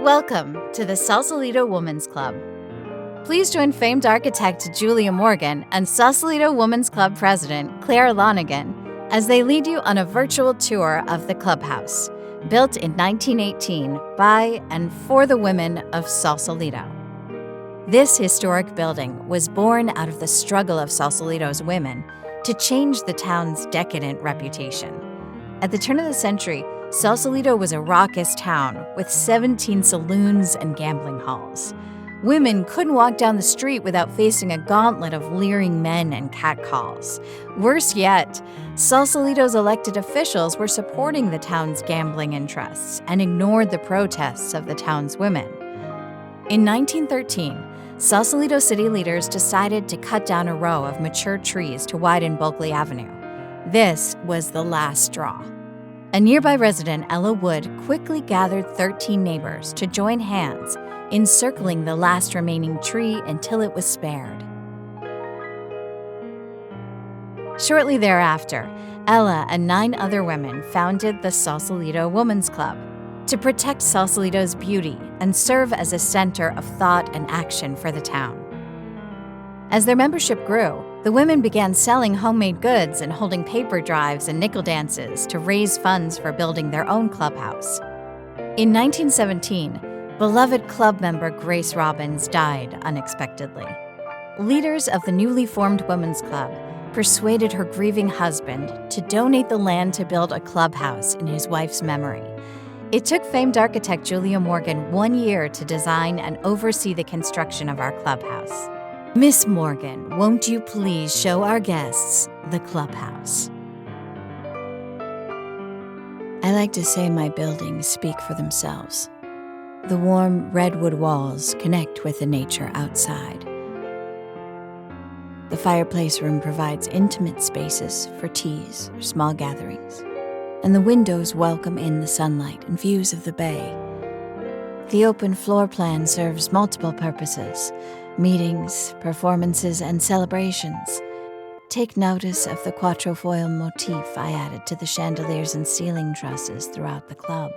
Welcome to the Sausalito Women's Club. Please join famed architect Julia Morgan and Sausalito Women's Club president Claire Lonigan as they lead you on a virtual tour of the Clubhouse, built in 1918 by and for the women of Sausalito. This historic building was born out of the struggle of Sausalito's women to change the town's decadent reputation. At the turn of the century, Sausalito was a raucous town with 17 saloons and gambling halls. Women couldn't walk down the street without facing a gauntlet of leering men and catcalls. Worse yet, Sausalito's elected officials were supporting the town's gambling interests and ignored the protests of the town's women. In 1913, Sausalito city leaders decided to cut down a row of mature trees to widen Bulkley Avenue. This was the last straw. A nearby resident, Ella Wood, quickly gathered 13 neighbors to join hands, encircling the last remaining tree until it was spared. Shortly thereafter, Ella and 9 other women founded the Sausalito Women's Club to protect Sausalito's beauty and serve as a center of thought and action for the town. As their membership grew, the women began selling homemade goods and holding paper drives and nickel dances to raise funds for building their own clubhouse. In 1917, beloved club member Grace Robbins died unexpectedly. Leaders of the newly formed Women's Club persuaded her grieving husband to donate the land to build a clubhouse in his wife's memory. It took famed architect Julia Morgan 1 year to design and oversee the construction of our clubhouse. Miss Morgan, won't you please show our guests the clubhouse? I like to say my buildings speak for themselves. The warm redwood walls connect with the nature outside. The fireplace room provides intimate spaces for teas or small gatherings, and the windows welcome in the sunlight and views of the bay. The open floor plan serves multiple purposes: meetings, performances, and celebrations. Take notice of the quatrefoil motif I added to the chandeliers and ceiling trusses throughout the club.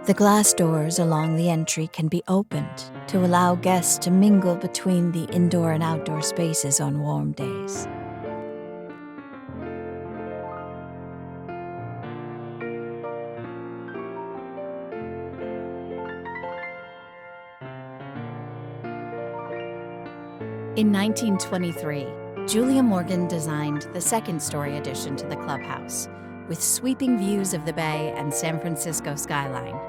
The glass doors along the entry can be opened to allow guests to mingle between the indoor and outdoor spaces on warm days. In 1923, Julia Morgan designed the second-story addition to the clubhouse, with sweeping views of the bay and San Francisco skyline.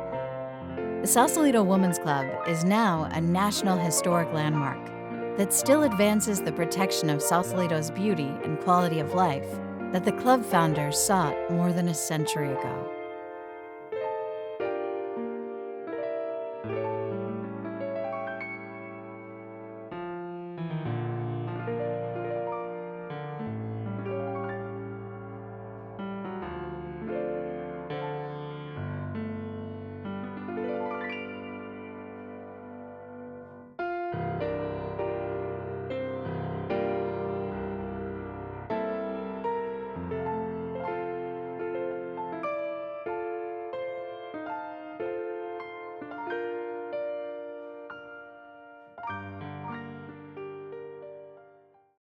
The Sausalito Women's Club is now a National Historic Landmark that still advances the protection of Sausalito's beauty and quality of life that the club founders sought more than a century ago.